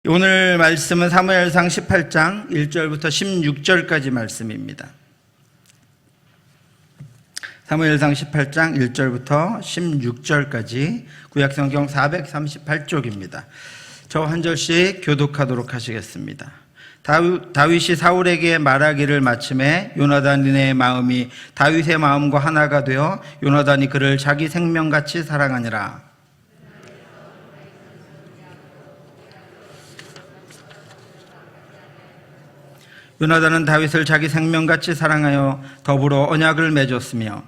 오늘 말씀은 사무엘상 18장 1절부터 16절까지 말씀입니다. 사무엘상 18장 1절부터 16절까지 구약성경 438쪽입니다. 저 한 절씩 교독하도록 하시겠습니다. 다윗이 사울에게 말하기를 마침에 요나단의 마음이 다윗의 마음과 하나가 되어 요나단이 그를 자기 생명같이 사랑하니라. 요나단은 다윗을 자기 생명같이 사랑하여 더불어 언약을 맺었으며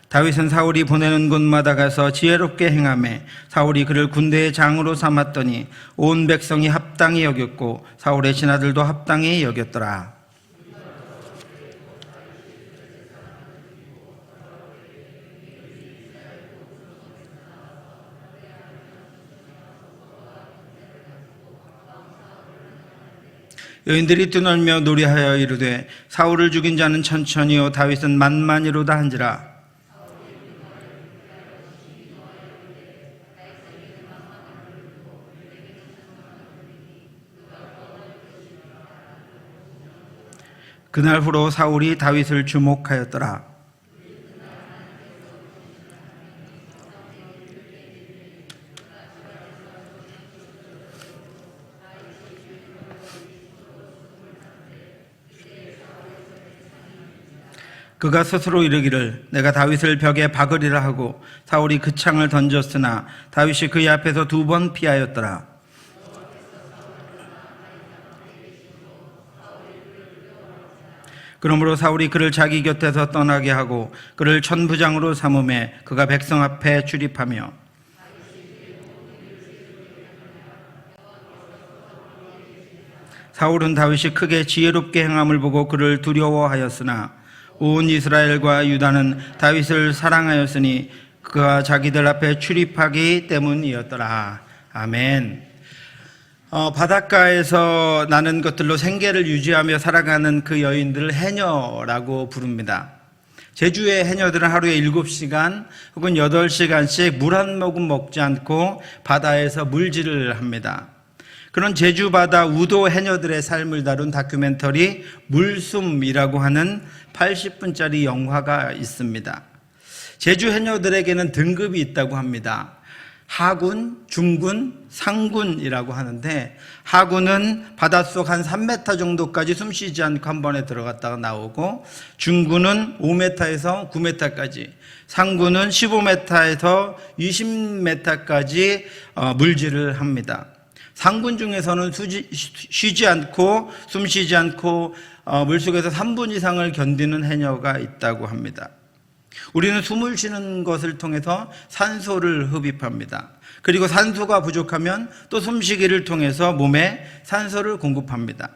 다윗은 사울이 보내는 곳마다 가서 지혜롭게 행하며 사울이 그를 군대의 장으로 삼았더니 온 백성이 합당히 여겼고 사울의 신하들도 합당히 여겼더라. 여인들이 뛰놀며 노래하여 이르되 사울을 죽인 자는 천천히요 다윗은 만만이로다 한지라. 그날 후로 사울이 다윗을 주목하였더라. 그가 스스로 이르기를 내가 다윗을 벽에 박으리라 하고 사울이 그 창을 던졌으나 다윗이 그의 앞에서 2번 피하였더라. 그러므로 사울이 그를 자기 곁에서 떠나게 하고 그를 천부장으로 삼음에 그가 백성 앞에 출입하며 사울은 다윗이 크게 지혜롭게 행함을 보고 그를 두려워하였으나 온 이스라엘과 유다는 다윗을 사랑하였으니 그가 자기들 앞에 출입하기 때문이었더라. 아멘. 바닷가에서 나는 것들로 생계를 유지하며 살아가는 그 여인들을 해녀라고 부릅니다. 제주의 해녀들은 하루에 7시간 혹은 8시간씩 물 한 모금 먹지 않고 바다에서 물질을 합니다. 그런 제주 바다 우도 해녀들의 삶을 다룬 다큐멘터리 물숨이라고 하는 80분짜리 영화가 있습니다. 제주 해녀들에게는 등급이 있다고 합니다. 하군, 중군, 상군이라고 하는데 하군은 바닷속 한 3m 정도까지 숨 쉬지 않고 한 번에 들어갔다가 나오고 중군은 5m에서 9m까지 상군은 15m에서 20m까지 물질을 합니다. 상군 중에서는 쉬지 않고 숨 쉬지 않고 물속에서 3분 이상을 견디는 해녀가 있다고 합니다. 우리는 숨을 쉬는 것을 통해서 산소를 흡입합니다. 그리고 산소가 부족하면 또 숨쉬기를 통해서 몸에 산소를 공급합니다.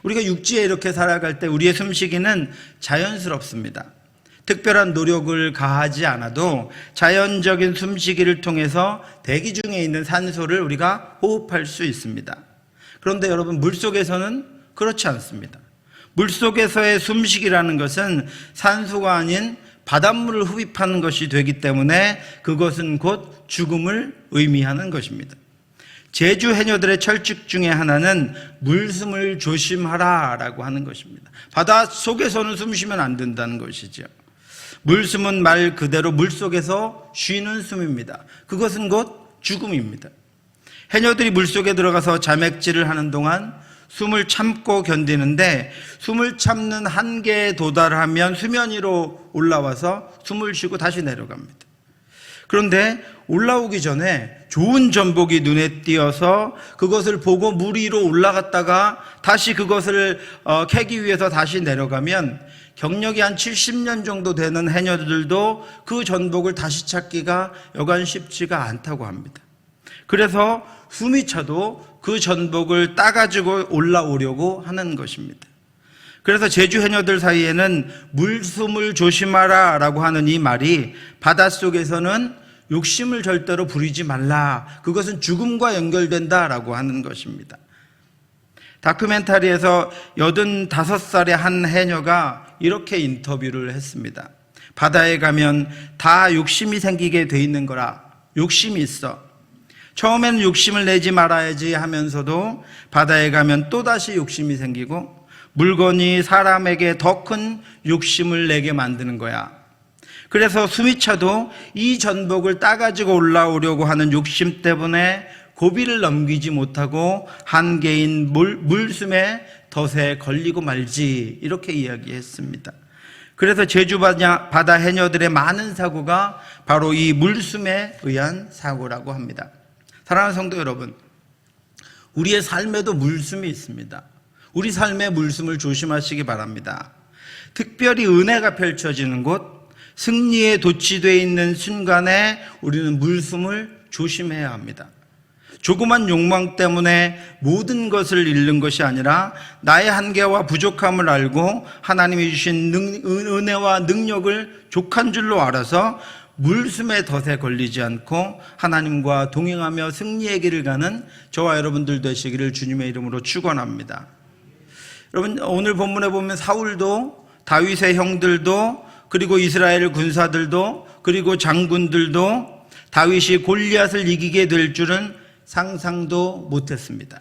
우리가 육지에 이렇게 살아갈 때 우리의 숨쉬기는 자연스럽습니다. 특별한 노력을 가하지 않아도 자연적인 숨쉬기를 통해서 대기 중에 있는 산소를 우리가 호흡할 수 있습니다. 그런데 여러분, 물속에서는 그렇지 않습니다. 물속에서의 숨쉬기라는 것은 산소가 아닌 바닷물을 흡입하는 것이 되기 때문에 그것은 곧 죽음을 의미하는 것입니다. 제주 해녀들의 철칙 중에 하나는 물숨을 조심하라라고 하는 것입니다. 바닷속에서는 숨 쉬면 안 된다는 것이죠. 물숨은 말 그대로 물속에서 쉬는 숨입니다. 그것은 곧 죽음입니다. 해녀들이 물속에 들어가서 자맥질을 하는 동안 숨을 참고 견디는데 숨을 참는 한계에 도달하면 수면 위로 올라와서 숨을 쉬고 다시 내려갑니다. 그런데 올라오기 전에 좋은 전복이 눈에 띄어서 그것을 보고 물 위로 올라갔다가 다시 그것을 캐기 위해서 다시 내려가면 경력이 한 70년 정도 되는 해녀들도 그 전복을 다시 찾기가 여간 쉽지가 않다고 합니다. 그래서 숨이 차도 그 전복을 따가지고 올라오려고 하는 것입니다. 그래서 제주 해녀들 사이에는 물숨을 조심하라 라고 하는 이 말이 바닷속에서는 욕심을 절대로 부리지 말라, 그것은 죽음과 연결된다라고 하는 것입니다. 다큐멘터리에서 85살의 한 해녀가 이렇게 인터뷰를 했습니다. 바다에 가면 다 욕심이 생기게 돼 있는 거라. 욕심이 있어. 처음에는 욕심을 내지 말아야지 하면서도 바다에 가면 또다시 욕심이 생기고 물건이 사람에게 더 큰 욕심을 내게 만드는 거야. 그래서 숨이 차도 이 전복을 따가지고 올라오려고 하는 욕심 때문에 고비를 넘기지 못하고 한계인 물숨의 덫에 걸리고 말지, 이렇게 이야기했습니다. 그래서 제주 바다 해녀들의 많은 사고가 바로 이 물숨에 의한 사고라고 합니다. 사랑하는 성도 여러분, 우리의 삶에도 물숨이 있습니다. 우리 삶의 물숨을 조심하시기 바랍니다. 특별히 은혜가 펼쳐지는 곳, 승리에 도취되어 있는 순간에 우리는 물숨을 조심해야 합니다. 조그만 욕망 때문에 모든 것을 잃는 것이 아니라 나의 한계와 부족함을 알고 하나님이 주신 은혜와 능력을 족한 줄로 알아서 물숨의 덫에 걸리지 않고 하나님과 동행하며 승리의 길을 가는 저와 여러분들 되시기를 주님의 이름으로 축원합니다. 여러분, 오늘 본문에 보면 사울도, 다윗의 형들도, 그리고 이스라엘 군사들도, 그리고 장군들도 다윗이 골리앗을 이기게 될 줄은 상상도 못했습니다.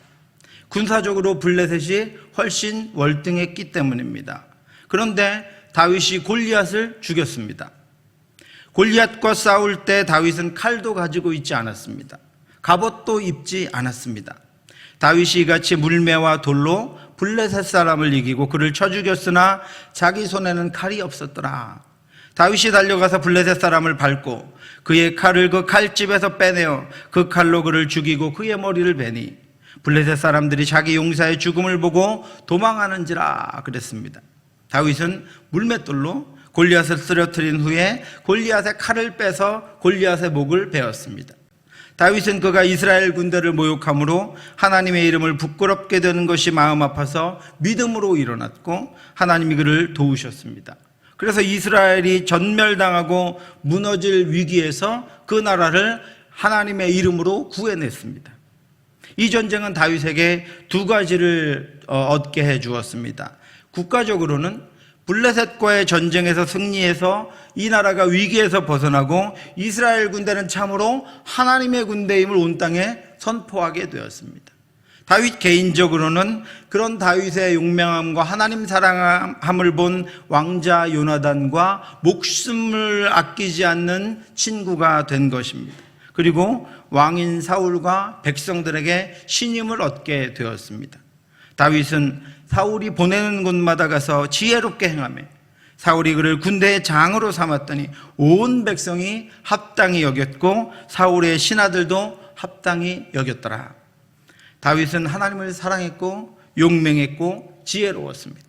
군사적으로 블레셋이 훨씬 월등했기 때문입니다. 그런데 다윗이 골리앗을 죽였습니다. 골리앗과 싸울 때 다윗은 칼도 가지고 있지 않았습니다. 갑옷도 입지 않았습니다. 다윗이 이같이 물매와 돌로 블레셋 사람을 이기고 그를 쳐 죽였으나 자기 손에는 칼이 없었더라. 다윗이 달려가서 블레셋 사람을 밟고 그의 칼을 그 칼집에서 빼내어 그 칼로 그를 죽이고 그의 머리를 베니 블레셋 사람들이 자기 용사의 죽음을 보고 도망하는지라 그랬습니다. 다윗은 물맷돌로 골리앗을 쓰러뜨린 후에 골리앗의 칼을 빼서 골리앗의 목을 베었습니다. 다윗은 그가 이스라엘 군대를 모욕함으로 하나님의 이름을 부끄럽게 되는 것이 마음 아파서 믿음으로 일어났고 하나님이 그를 도우셨습니다. 그래서 이스라엘이 전멸당하고 무너질 위기에서 그 나라를 하나님의 이름으로 구해냈습니다. 이 전쟁은 다윗에게 두 가지를 얻게 해 주었습니다. 국가적으로는 블레셋과의 전쟁에서 승리해서 이 나라가 위기에서 벗어나고 이스라엘 군대는 참으로 하나님의 군대임을 온 땅에 선포하게 되었습니다. 다윗 개인적으로는 그런 다윗의 용맹함과 하나님 사랑함을 본 왕자 요나단과 목숨을 아끼지 않는 친구가 된 것입니다. 그리고 왕인 사울과 백성들에게 신임을 얻게 되었습니다. 다윗은 사울이 보내는 곳마다 가서 지혜롭게 행하며 사울이 그를 군대의 장으로 삼았더니 온 백성이 합당히 여겼고 사울의 신하들도 합당히 여겼더라. 다윗은 하나님을 사랑했고 용맹했고 지혜로웠습니다.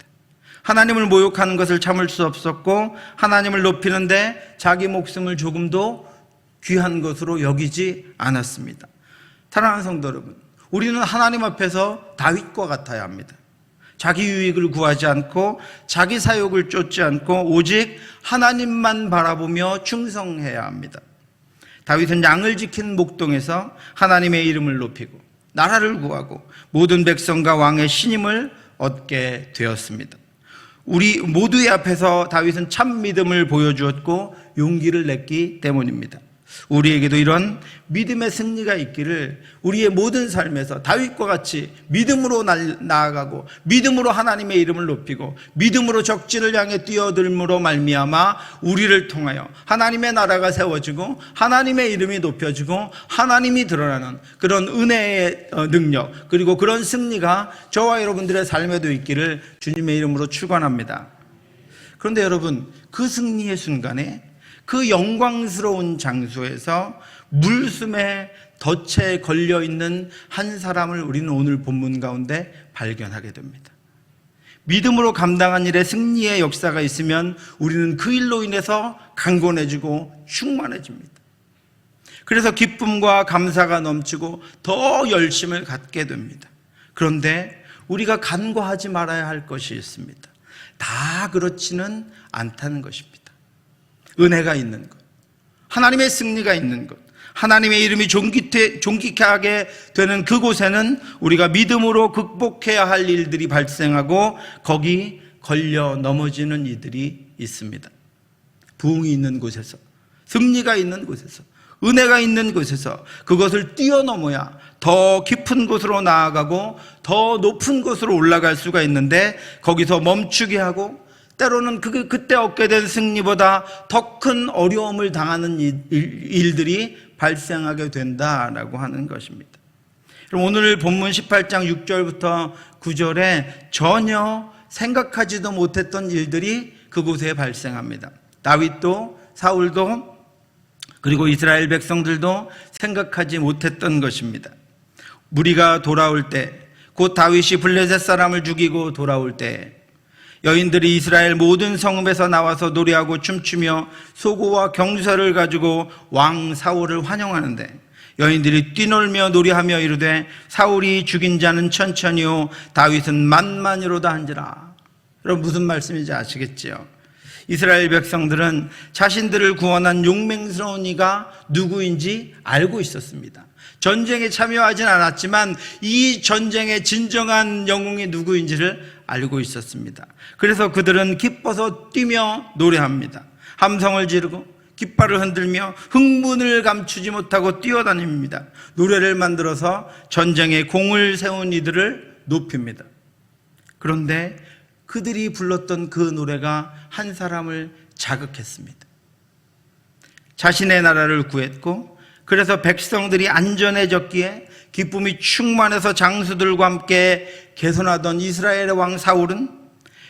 하나님을 모욕하는 것을 참을 수 없었고 하나님을 높이는데 자기 목숨을 조금도 귀한 것으로 여기지 않았습니다. 사랑하는 성도 여러분, 우리는 하나님 앞에서 다윗과 같아야 합니다. 자기 유익을 구하지 않고 자기 사욕을 쫓지 않고 오직 하나님만 바라보며 충성해야 합니다. 다윗은 양을 지킨 목동에서 하나님의 이름을 높이고 나라를 구하고 모든 백성과 왕의 신임을 얻게 되었습니다. 우리 모두의 앞에서 다윗은 참 믿음을 보여주었고 용기를 냈기 때문입니다. 우리에게도 이런 믿음의 승리가 있기를 우리의 모든 삶에서 다윗과 같이 믿음으로 나아가고 믿음으로 하나님의 이름을 높이고 믿음으로 적진을 향해 뛰어들므로 말미암아 우리를 통하여 하나님의 나라가 세워지고 하나님의 이름이 높여지고 하나님이 드러나는 그런 은혜의 능력 그리고 그런 승리가 저와 여러분들의 삶에도 있기를 주님의 이름으로 축원합니다. 그런데 여러분, 그 승리의 순간에 그 영광스러운 장소에서 물숨의 덫에 걸려있는 한 사람을 우리는 오늘 본문 가운데 발견하게 됩니다. 믿음으로 감당한 일에 승리의 역사가 있으면 우리는 그 일로 인해서 강건해지고 충만해집니다. 그래서 기쁨과 감사가 넘치고 더 열심을 갖게 됩니다. 그런데 우리가 간과하지 말아야 할 것이 있습니다. 다 그렇지는 않다는 것입니다. 은혜가 있는 것, 하나님의 승리가 있는 것, 하나님의 이름이 존귀하게 되는 그곳에는 우리가 믿음으로 극복해야 할 일들이 발생하고 거기 걸려 넘어지는 이들이 있습니다. 부흥이 있는 곳에서, 승리가 있는 곳에서, 은혜가 있는 곳에서 그것을 뛰어넘어야 더 깊은 곳으로 나아가고 더 높은 곳으로 올라갈 수가 있는데, 거기서 멈추게 하고 때로는 그때 얻게 된 승리보다 더 큰 어려움을 당하는 일들이 발생하게 된다라고 하는 것입니다. 그럼 오늘 본문 18장 6절부터 9절에 전혀 생각하지도 못했던 일들이 그곳에 발생합니다. 다윗도 사울도 그리고 이스라엘 백성들도 생각하지 못했던 것입니다. 무리가 돌아올 때, 곧 다윗이 블레셋 사람을 죽이고 돌아올 때 여인들이 이스라엘 모든 성읍에서 나와서 노래하고 춤추며 소고와 경사를 가지고 왕 사울을 환영하는데, 여인들이 뛰놀며 노래하며 이르되 사울이 죽인 자는 천천히요 다윗은 만만이로다 한지라. 여러분, 무슨 말씀인지 아시겠지요? 이스라엘 백성들은 자신들을 구원한 용맹스러운 이가 누구인지 알고 있었습니다. 전쟁에 참여하진 않았지만 이 전쟁의 진정한 영웅이 누구인지를 알고 있었습니다. 그래서 그들은 기뻐서 뛰며 노래합니다. 함성을 지르고 깃발을 흔들며 흥분을 감추지 못하고 뛰어다닙니다. 노래를 만들어서 전쟁에 공을 세운 이들을 높입니다. 그런데 그들이 불렀던 그 노래가 한 사람을 자극했습니다. 자신의 나라를 구했고, 그래서 백성들이 안전해졌기에 기쁨이 충만해서 장수들과 함께 개선하던 이스라엘의 왕 사울은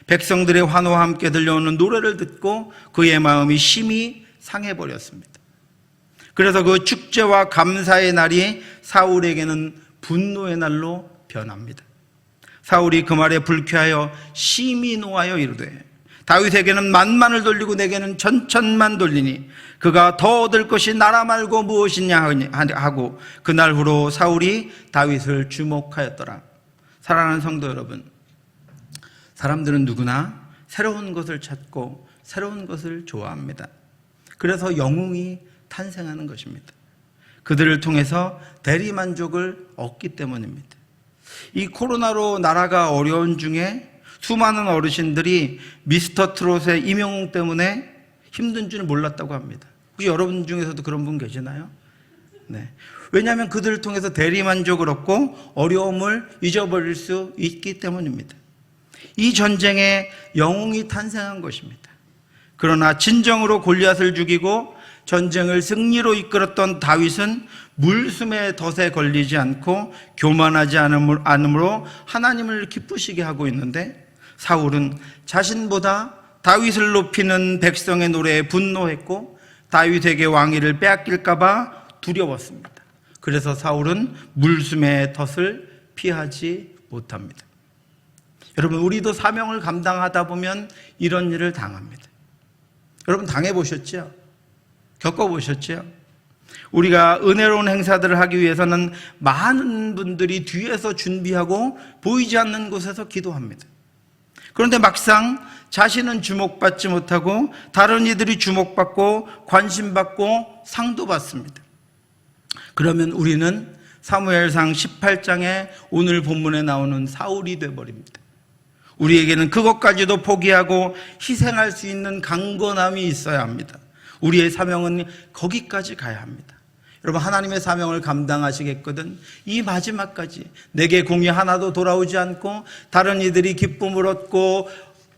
백성들의 환호와 함께 들려오는 노래를 듣고 그의 마음이 심히 상해버렸습니다. 그래서 그 축제와 감사의 날이 사울에게는 분노의 날로 변합니다. 사울이 그 말에 불쾌하여 심히 노하여 이르되 다윗에게는 만만을 돌리고 내게는 천천만 돌리니 그가 더 얻을 것이 나라 말고 무엇이냐 하고 그날 후로 사울이 다윗을 주목하였더라. 사랑하는 성도 여러분, 사람들은 누구나 새로운 것을 찾고 새로운 것을 좋아합니다. 그래서 영웅이 탄생하는 것입니다. 그들을 통해서 대리만족을 얻기 때문입니다. 이 코로나로 나라가 어려운 중에 수많은 어르신들이 미스터 트롯의 임영웅 때문에 힘든 줄 몰랐다고 합니다. 혹시 여러분 중에서도 그런 분 계시나요? 네. 왜냐하면 그들을 통해서 대리만족을 얻고 어려움을 잊어버릴 수 있기 때문입니다. 이 전쟁에 영웅이 탄생한 것입니다. 그러나 진정으로 골리앗을 죽이고 전쟁을 승리로 이끌었던 다윗은 물숨의 덫에 걸리지 않고 교만하지 않으므로 하나님을 기쁘시게 하고 있는데, 사울은 자신보다 다윗을 높이는 백성의 노래에 분노했고 다윗에게 왕위를 빼앗길까 봐 두려웠습니다. 그래서 사울은 물숨의 덫을 피하지 못합니다. 여러분, 우리도 사명을 감당하다 보면 이런 일을 당합니다. 여러분, 당해보셨죠? 겪어보셨죠? 우리가 은혜로운 행사들을 하기 위해서는 많은 분들이 뒤에서 준비하고 보이지 않는 곳에서 기도합니다. 그런데 막상 자신은 주목받지 못하고 다른 이들이 주목받고 관심받고 상도 받습니다. 그러면 우리는 사무엘상 18장에 오늘 본문에 나오는 사울이 되어버립니다. 우리에게는 그것까지도 포기하고 희생할 수 있는 강건함이 있어야 합니다. 우리의 사명은 거기까지 가야 합니다. 여러분, 하나님의 사명을 감당하시겠거든 이 마지막까지 내게 공이 하나도 돌아오지 않고 다른 이들이 기쁨을 얻고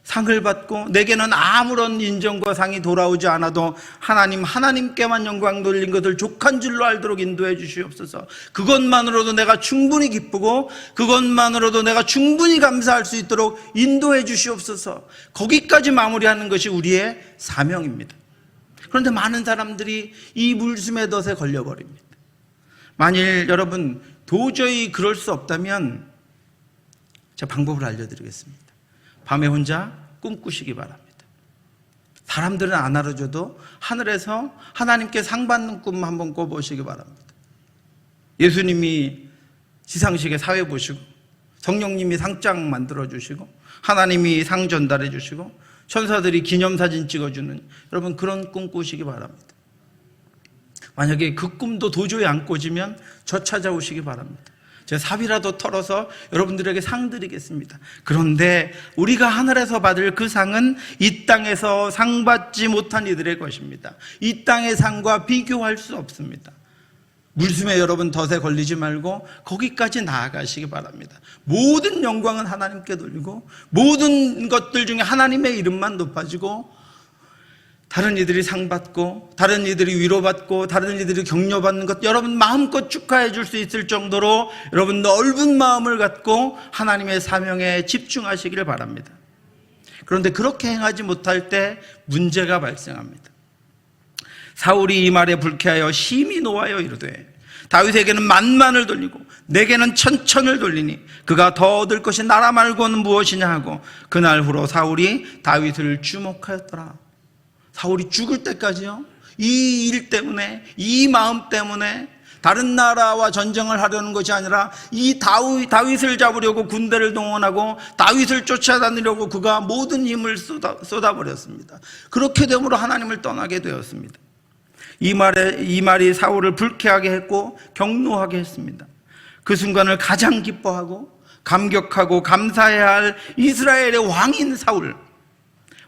상을 받고 내게는 아무런 인정과 상이 돌아오지 않아도 하나님께만 영광 돌린 것을 족한 줄로 알도록 인도해 주시옵소서. 그것만으로도 내가 충분히 기쁘고 그것만으로도 내가 충분히 감사할 수 있도록 인도해 주시옵소서. 거기까지 마무리하는 것이 우리의 사명입니다. 그런데 많은 사람들이 이 물숨의 덫에 걸려버립니다. 만일 여러분 도저히 그럴 수 없다면 제가 방법을 알려드리겠습니다. 밤에 혼자 꿈꾸시기 바랍니다. 사람들은 안 알아줘도 하늘에서 하나님께 상 받는 꿈 한번 꿔보시기 바랍니다. 예수님이 시상식에 사회 보시고 성령님이 상장 만들어주시고 하나님이 상 전달해 주시고 천사들이 기념사진 찍어주는, 여러분 그런 꿈 꾸시기 바랍니다. 만약에 그 꿈도 도저히 안 꿔지면 저 찾아오시기 바랍니다. 제 삽이라도 털어서 여러분들에게 상 드리겠습니다. 그런데 우리가 하늘에서 받을 그 상은 이 땅에서 상 받지 못한 이들의 것입니다. 이 땅의 상과 비교할 수 없습니다. 물숨에 여러분 덫에 걸리지 말고 거기까지 나아가시기 바랍니다. 모든 영광은 하나님께 돌리고 모든 것들 중에 하나님의 이름만 높아지고, 다른 이들이 상 받고 다른 이들이 위로받고 다른 이들이 격려받는 것 여러분 마음껏 축하해 줄 수 있을 정도로 여러분 넓은 마음을 갖고 하나님의 사명에 집중하시기를 바랍니다. 그런데 그렇게 행하지 못할 때 문제가 발생합니다. 사울이 이 말에 불쾌하여 심히 노하여 이르되 다윗에게는 만만을 돌리고 내게는 천천을 돌리니 그가 더 얻을 것이 나라 말고는 무엇이냐 하고, 그날 후로 사울이 다윗을 주목하였더라. 사울이 죽을 때까지요, 이 일 때문에, 이 마음 때문에 다른 나라와 전쟁을 하려는 것이 아니라 이 다윗을 잡으려고 군대를 동원하고 다윗을 쫓아다니려고 그가 모든 힘을 쏟아버렸습니다. 그렇게 됨으로 하나님을 떠나게 되었습니다. 이 말이 사울을 불쾌하게 했고 격노하게 했습니다. 그 순간을 가장 기뻐하고 감격하고 감사해야 할 이스라엘의 왕인 사울,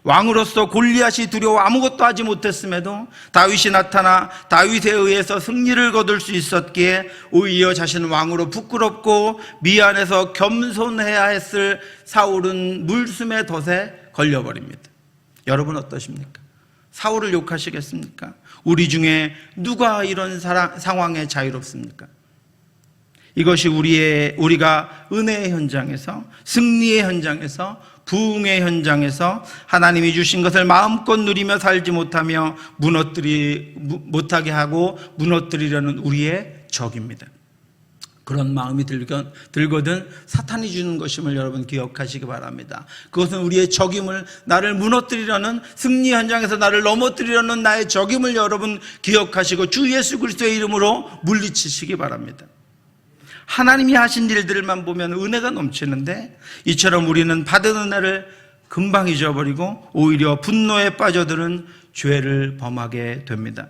왕으로서 골리앗이 두려워 아무것도 하지 못했음에도 다윗이 나타나 다윗에 의해서 승리를 거둘 수 있었기에 오히려 자신은 왕으로 부끄럽고 미안해서 겸손해야 했을 사울은 물숨의 덫에 걸려버립니다. 여러분 어떠십니까? 사울을 욕하시겠습니까? 우리 중에 누가 이런 상황에 자유롭습니까? 이것이 우리가 은혜의 현장에서, 승리의 현장에서, 부흥의 현장에서 하나님이 주신 것을 마음껏 누리며 살지 못하며 못하게 하고 무너뜨리려는 우리의 적입니다. 그런 마음이 들거든 사탄이 주는 것임을 여러분 기억하시기 바랍니다. 그것은 우리의 적임을, 나를 무너뜨리려는, 승리 현장에서 나를 넘어뜨리려는 나의 적임을 여러분 기억하시고 주 예수 그리스도의 이름으로 물리치시기 바랍니다. 하나님이 하신 일들만 보면 은혜가 넘치는데 이처럼 우리는 받은 은혜를 금방 잊어버리고 오히려 분노에 빠져드는 죄를 범하게 됩니다.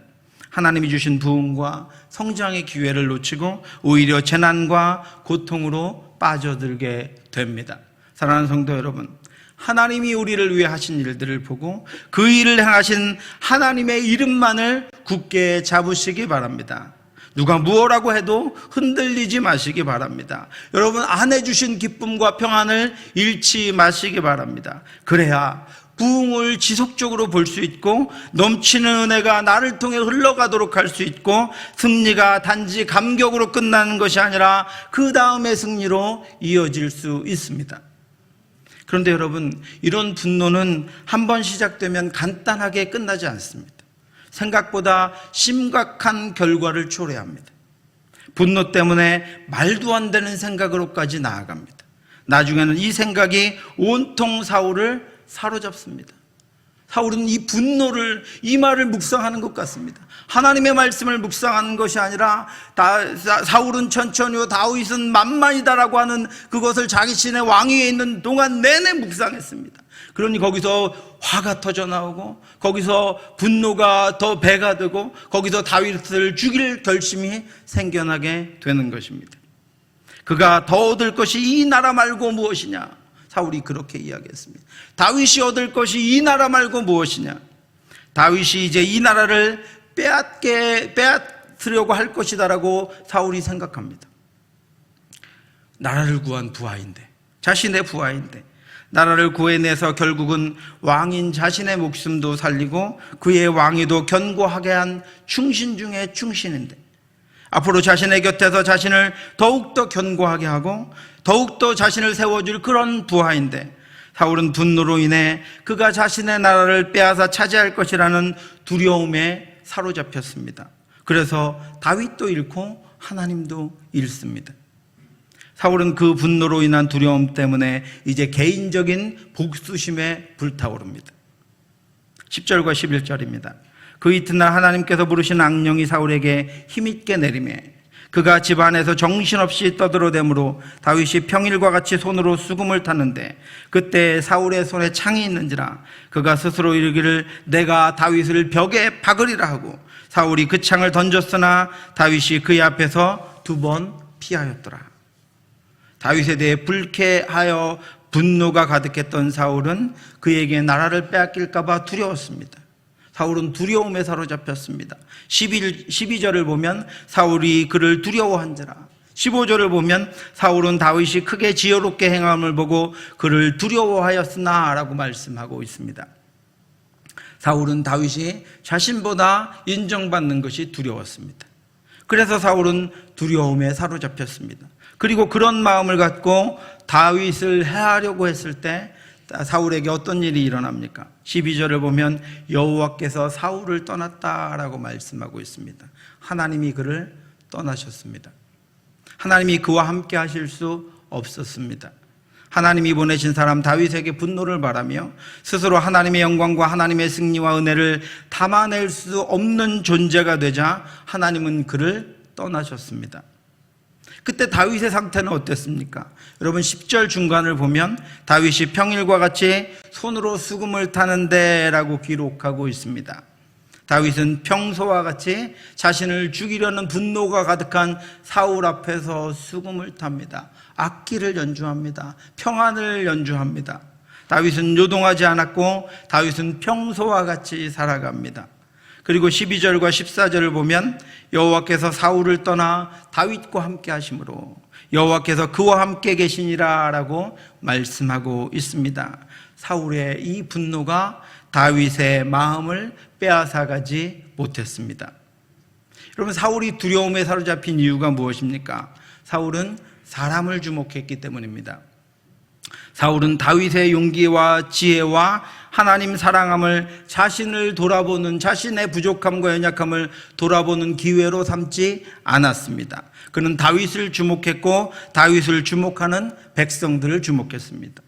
하나님이 주신 부흥과 성장의 기회를 놓치고 오히려 재난과 고통으로 빠져들게 됩니다. 사랑하는 성도 여러분, 하나님이 우리를 위해 하신 일들을 보고 그 일을 행하신 하나님의 이름만을 굳게 잡으시기 바랍니다. 누가 무엇라고 해도 흔들리지 마시기 바랍니다. 여러분 안에 주신 기쁨과 평안을 잃지 마시기 바랍니다. 그래야 부흥을 지속적으로 볼 수 있고 넘치는 은혜가 나를 통해 흘러가도록 할 수 있고 승리가 단지 감격으로 끝나는 것이 아니라 그 다음의 승리로 이어질 수 있습니다. 그런데 여러분, 이런 분노는 한번 시작되면 간단하게 끝나지 않습니다. 생각보다 심각한 결과를 초래합니다. 분노 때문에 말도 안 되는 생각으로까지 나아갑니다. 나중에는 이 생각이 온통 사울을 사로잡습니다. 사울은 이 분노를, 이 말을 묵상하는 것 같습니다. 하나님의 말씀을 묵상하는 것이 아니라 사울은 천천히요 다윗은 만만이다라고 하는 그것을 자신의 왕위에 있는 동안 내내 묵상했습니다. 그러니 거기서 화가 터져 나오고 거기서 분노가 더 배가 되고 거기서 다윗을 죽일 결심이 생겨나게 되는 것입니다. 그가 더 얻을 것이 이 나라 말고 무엇이냐? 사울이 그렇게 이야기했습니다. 다윗이 얻을 것이 이 나라 말고 무엇이냐? 다윗이 이제 이 나라를 빼앗으려고 할 것이다라고 사울이 생각합니다. 나라를 구한 부하인데, 자신의 부하인데 나라를 구해내서 결국은 왕인 자신의 목숨도 살리고 그의 왕위도 견고하게 한 충신 중에 충신인데 앞으로 자신의 곁에서 자신을 더욱더 견고하게 하고 더욱더 자신을 세워줄 그런 부하인데 사울은 분노로 인해 그가 자신의 나라를 빼앗아 차지할 것이라는 두려움에 사로잡혔습니다. 그래서 다윗도 잃고 하나님도 잃습니다. 사울은 그 분노로 인한 두려움 때문에 이제 개인적인 복수심에 불타오릅니다. 10절과 11절입니다. 그 이튿날 하나님께서 부르신 악령이 사울에게 힘있게 내리매 그가 집 안에서 정신없이 떠들어대므로 다윗이 평일과 같이 손으로 수금을 탔는데 그때 사울의 손에 창이 있는지라 그가 스스로 이르기를 내가 다윗을 벽에 박으리라 하고 사울이 그 창을 던졌으나 다윗이 그의 앞에서 2번 피하였더라. 다윗에 대해 불쾌하여 분노가 가득했던 사울은 그에게 나라를 빼앗길까 봐 두려웠습니다. 사울은 두려움에 사로잡혔습니다. 12절을 보면 사울이 그를 두려워한지라. 15절을 보면 사울은 다윗이 크게 지혜롭게 행함을 보고 그를 두려워하였으나 라고 말씀하고 있습니다. 사울은 다윗이 자신보다 인정받는 것이 두려웠습니다. 그래서 사울은 두려움에 사로잡혔습니다. 그리고 그런 마음을 갖고 다윗을 해하려고 했을 때 사울에게 어떤 일이 일어납니까? 12절을 보면 여호와께서 사울을 떠났다라고 말씀하고 있습니다. 하나님이 그를 떠나셨습니다. 하나님이 그와 함께 하실 수 없었습니다. 하나님이 보내신 사람 다윗에게 분노를 바라며 스스로 하나님의 영광과 하나님의 승리와 은혜를 담아낼 수 없는 존재가 되자 하나님은 그를 떠나셨습니다. 그때 다윗의 상태는 어땠습니까? 여러분 10절 중간을 보면 다윗이 평일과 같이 손으로 수금을 타는데 라고 기록하고 있습니다. 다윗은 평소와 같이 자신을 죽이려는 분노가 가득한 사울 앞에서 수금을 탑니다. 악기를 연주합니다. 평안을 연주합니다. 다윗은 요동하지 않았고 다윗은 평소와 같이 살아갑니다. 그리고 12절과 14절을 보면 여호와께서 사울을 떠나 다윗과 함께 하심으로 여호와께서 그와 함께 계시니라 라고 말씀하고 있습니다. 사울의 이 분노가 다윗의 마음을 빼앗아가지 못했습니다. 여러분 사울이 두려움에 사로잡힌 이유가 무엇입니까? 사울은 사람을 주목했기 때문입니다. 사울은 다윗의 용기와 지혜와 하나님 사랑함을 자신을 돌아보는 자신의 부족함과 연약함을 돌아보는 기회로 삼지 않았습니다. 그는 다윗을 주목했고 다윗을 주목하는 백성들을 주목했습니다.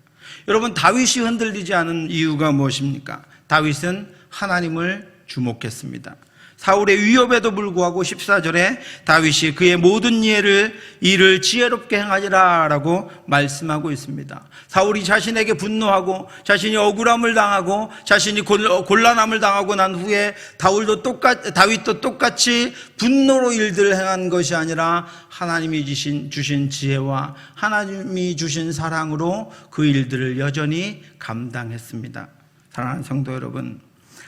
여러분 다윗이 흔들리지 않은 이유가 무엇입니까? 다윗은 하나님을 주목했습니다. 사울의 위협에도 불구하고 14절에 다윗이 그의 모든 일을 지혜롭게 행하리라 라고 말씀하고 있습니다. 사울이 자신에게 분노하고 자신이 억울함을 당하고 자신이 곤란함을 당하고 난 후에 다윗도 똑같이 분노로 일들을 행한 것이 아니라 하나님이 주신 지혜와 하나님이 주신 사랑으로 그 일들을 여전히 감당했습니다. 사랑하는 성도 여러분,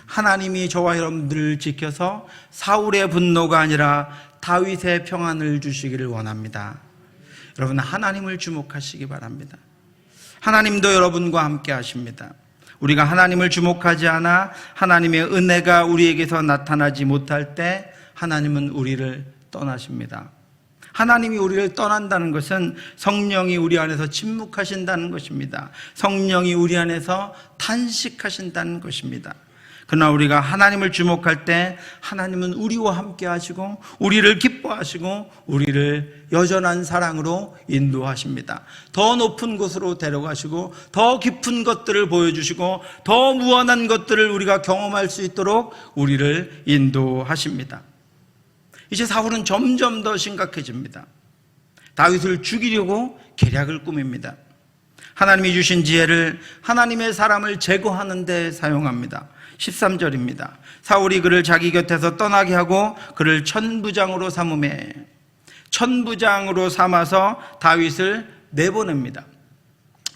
하나님이 저와 여러분들을 지켜서 사울의 분노가 아니라 다윗의 평안을 주시기를 원합니다. 여러분 하나님을 주목하시기 바랍니다. 하나님도 여러분과 함께 하십니다. 우리가 하나님을 주목하지 않아 하나님의 은혜가 우리에게서 나타나지 못할 때 하나님은 우리를 떠나십니다. 하나님이 우리를 떠난다는 것은 성령이 우리 안에서 침묵하신다는 것입니다. 성령이 우리 안에서 탄식하신다는 것입니다. 그러나 우리가 하나님을 주목할 때 하나님은 우리와 함께 하시고 우리를 기뻐하시고 우리를 여전한 사랑으로 인도하십니다. 더 높은 곳으로 데려가시고 더 깊은 것들을 보여주시고 더 무한한 것들을 우리가 경험할 수 있도록 우리를 인도하십니다. 이제 사울은 점점 더 심각해집니다. 다윗을 죽이려고 계략을 꾸밉니다. 하나님이 주신 지혜를 하나님의 사람을 제거하는 데 사용합니다. 13절입니다. 사울이 그를 자기 곁에서 떠나게 하고 그를 천부장으로 삼아서 다윗을 내보냅니다.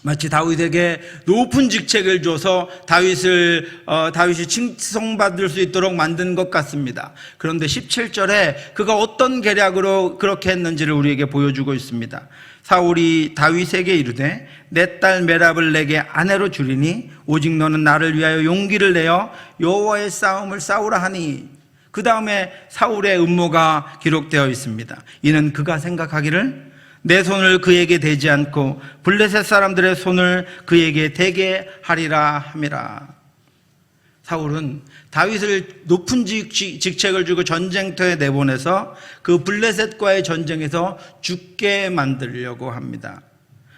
마치 다윗에게 높은 직책을 줘서 다윗이 칭송받을 수 있도록 만든 것 같습니다. 그런데 17절에 그가 어떤 계략으로 그렇게 했는지를 우리에게 보여주고 있습니다. 사울이 다윗에게 이르되 내 딸 메랍을 내게 아내로 주리니 오직 너는 나를 위하여 용기를 내어 여호와의 싸움을 싸우라 하니, 그 다음에 사울의 음모가 기록되어 있습니다. 이는 그가 생각하기를 내 손을 그에게 대지 않고 블레셋 사람들의 손을 그에게 대게 하리라 함이라. 사울은 다윗을 높은 직책을 주고 전쟁터에 내보내서 그 블레셋과의 전쟁에서 죽게 만들려고 합니다.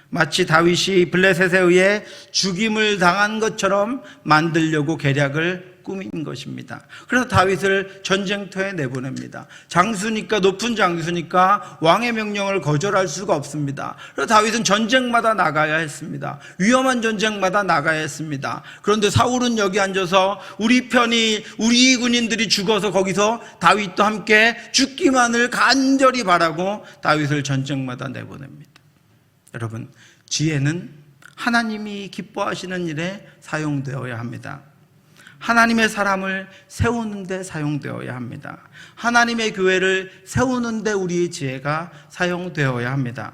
마치 다윗이 블레셋에 의해 죽임을 당한 것처럼 만들려고 계략을 꾸민 것입니다. 그래서 다윗을 전쟁터에 내보냅니다. 장수니까, 높은 장수니까 왕의 명령을 거절할 수가 없습니다. 그래서 다윗은 전쟁마다 나가야 했습니다. 위험한 전쟁마다 나가야 했습니다. 그런데 사울은 여기 앉아서 우리 군인들이 죽어서 거기서 다윗도 함께 죽기만을 간절히 바라고 다윗을 전쟁마다 내보냅니다. 여러분, 지혜는 하나님이 기뻐하시는 일에 사용되어야 합니다. 하나님의 사람을 세우는 데 사용되어야 합니다. 하나님의 교회를 세우는 데 우리의 지혜가 사용되어야 합니다.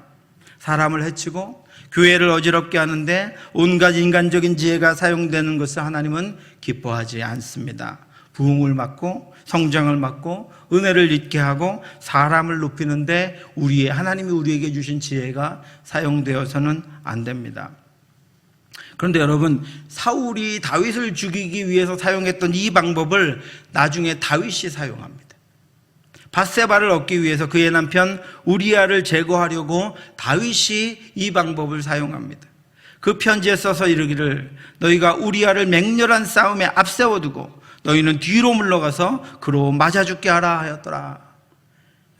사람을 해치고 교회를 어지럽게 하는데 온갖 인간적인 지혜가 사용되는 것을 하나님은 기뻐하지 않습니다. 부흥을 막고 성장을 막고 은혜를 잊게 하고 사람을 높이는데 하나님이 우리에게 주신 지혜가 사용되어서는 안 됩니다. 그런데 여러분, 사울이 다윗을 죽이기 위해서 사용했던 이 방법을 나중에 다윗이 사용합니다. 밧세바를 얻기 위해서 그의 남편 우리아를 제거하려고 다윗이 이 방법을 사용합니다. 그 편지에 써서 이르기를 너희가 우리아를 맹렬한 싸움에 앞세워두고 너희는 뒤로 물러가서 그로 맞아 죽게 하라 하였더라.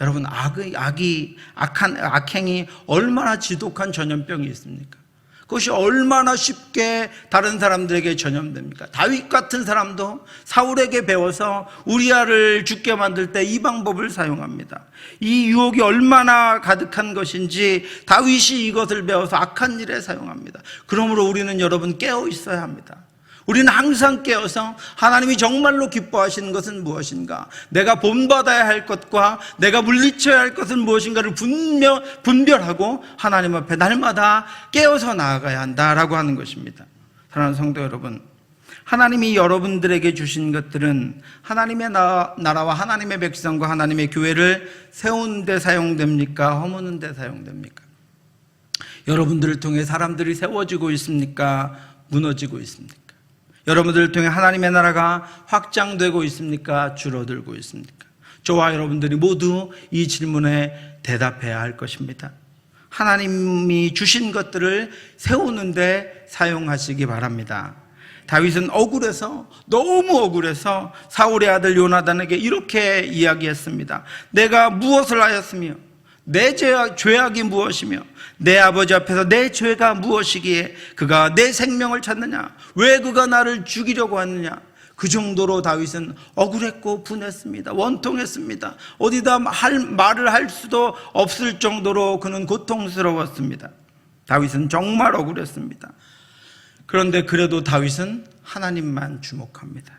여러분, 악행이 얼마나 지독한 전염병이 있습니까? 그것이 얼마나 쉽게 다른 사람들에게 전염됩니까? 다윗 같은 사람도 사울에게 배워서 우리아를 죽게 만들 때 이 방법을 사용합니다. 이 유혹이 얼마나 가득한 것인지 다윗이 이것을 배워서 악한 일에 사용합니다. 그러므로 우리는 여러분 깨어 있어야 합니다. 우리는 항상 깨어서 하나님이 정말로 기뻐하시는 것은 무엇인가, 내가 본받아야 할 것과 내가 물리쳐야 할 것은 무엇인가를 분별하고 하나님 앞에 날마다 깨어서 나아가야 한다라고 하는 것입니다. 사랑하는 성도 여러분, 하나님이 여러분들에게 주신 것들은 하나님의 나라와 하나님의 백성과 하나님의 교회를 세우는 데 사용됩니까? 허무는 데 사용됩니까? 여러분들을 통해 사람들이 세워지고 있습니까? 무너지고 있습니까? 여러분들을 통해 하나님의 나라가 확장되고 있습니까? 줄어들고 있습니까? 저와 여러분들이 모두 이 질문에 대답해야 할 것입니다. 하나님이 주신 것들을 세우는데 사용하시기 바랍니다. 다윗은 너무 억울해서 사울의 아들 요나단에게 이렇게 이야기했습니다. 내가 무엇을 하였으며 내 죄악이 무엇이며 내 아버지 앞에서 내 죄가 무엇이기에 그가 내 생명을 찾느냐? 왜 그가 나를 죽이려고 하느냐? 그 정도로 다윗은 억울했고 분했습니다. 원통했습니다. 어디다 말을 할 수도 없을 정도로 그는 고통스러웠습니다. 다윗은 정말 억울했습니다. 그런데 그래도 다윗은 하나님만 주목합니다.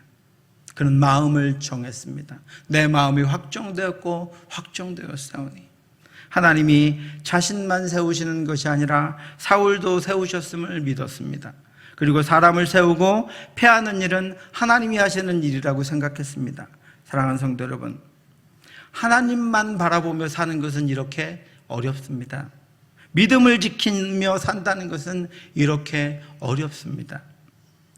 그는 마음을 정했습니다. 내 마음이 확정되었고 확정되었사오니 하나님이 자신만 세우시는 것이 아니라 사울도 세우셨음을 믿었습니다. 그리고 사람을 세우고 패하는 일은 하나님이 하시는 일이라고 생각했습니다. 사랑하는 성도 여러분, 하나님만 바라보며 사는 것은 이렇게 어렵습니다. 믿음을 지키며 산다는 것은 이렇게 어렵습니다.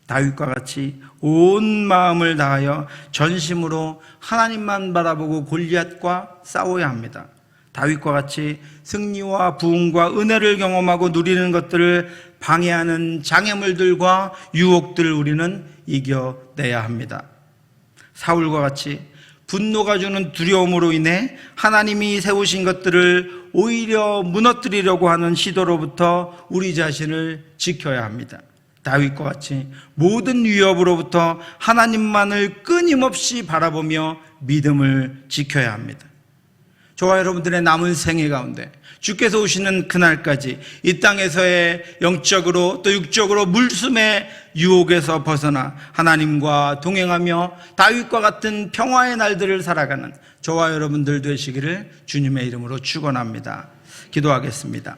다윗과 같이 온 마음을 다하여 전심으로 하나님만 바라보고 골리앗과 싸워야 합니다. 다윗과 같이 승리와 부흥과 은혜를 경험하고 누리는 것들을 방해하는 장애물들과 유혹들을 우리는 이겨내야 합니다. 사울과 같이 분노가 주는 두려움으로 인해 하나님이 세우신 것들을 오히려 무너뜨리려고 하는 시도로부터 우리 자신을 지켜야 합니다. 다윗과 같이 모든 위협으로부터 하나님만을 끊임없이 바라보며 믿음을 지켜야 합니다. 저와 여러분들의 남은 생애 가운데 주께서 오시는 그날까지 이 땅에서의 영적으로 또 육적으로 물숨의 유혹에서 벗어나 하나님과 동행하며 다윗과 같은 평화의 날들을 살아가는 저와 여러분들 되시기를 주님의 이름으로 축원합니다. 기도하겠습니다.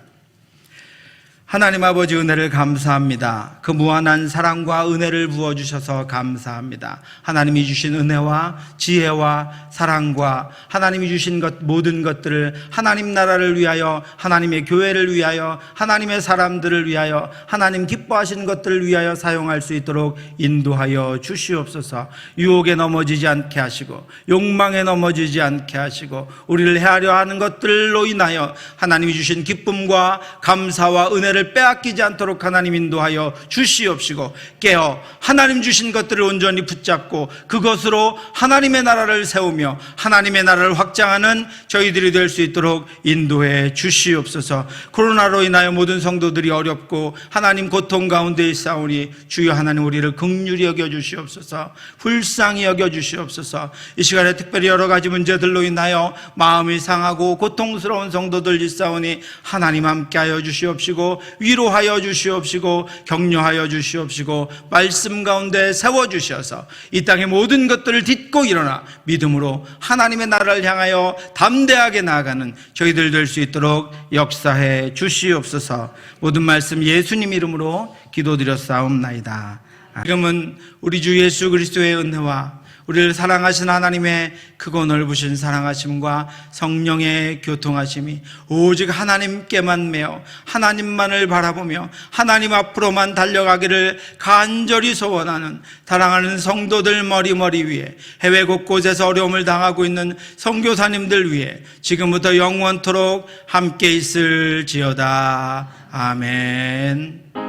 하나님 아버지, 은혜를 감사합니다. 그 무한한 사랑과 은혜를 부어주셔서 감사합니다. 하나님이 주신 은혜와 지혜와 사랑과 하나님이 주신 모든 것들을 하나님 나라를 위하여, 하나님의 교회를 위하여, 하나님의 사람들을 위하여, 하나님 기뻐하시는 것들을 위하여 사용할 수 있도록 인도하여 주시옵소서. 유혹에 넘어지지 않게 하시고 욕망에 넘어지지 않게 하시고 우리를 해하려 하는 것들로 인하여 하나님이 주신 기쁨과 감사와 은혜를 은혜를 빼앗기지 않도록 하나님 인도하여 주시옵시고, 깨어 하나님 주신 것들을 온전히 붙잡고 그것으로 하나님의 나라를 세우며 하나님의 나라를 확장하는 저희들이 될 수 있도록 인도해 주시옵소서. 코로나로 인하여 모든 성도들이 어렵고 하나님 고통 가운데 있사오니 주여 하나님 우리를 긍휼히 여겨 주시옵소서. 불쌍히 여겨 주시옵소서. 이 시간에 특별히 여러 가지 문제들로 인하여 마음이 상하고 고통스러운 성도들 있사오니 하나님 함께하여 주시옵시고, 위로하여 주시옵시고, 격려하여 주시옵시고, 말씀 가운데 세워주셔서 이 땅의 모든 것들을 딛고 일어나 믿음으로 하나님의 나라를 향하여 담대하게 나아가는 저희들 될 수 있도록 역사해 주시옵소서. 모든 말씀 예수님 이름으로 기도드렸사옵나이다. 지금은 우리 주 예수 그리스도의 은혜와 우리를 사랑하신 하나님의 크고 넓으신 사랑하심과 성령의 교통하심이 오직 하나님께만 매어 하나님만을 바라보며 하나님 앞으로만 달려가기를 간절히 소원하는 사랑하는 성도들 머리 위에, 해외 곳곳에서 어려움을 당하고 있는 선교사님들 위해 지금부터 영원토록 함께 있을지어다. 아멘.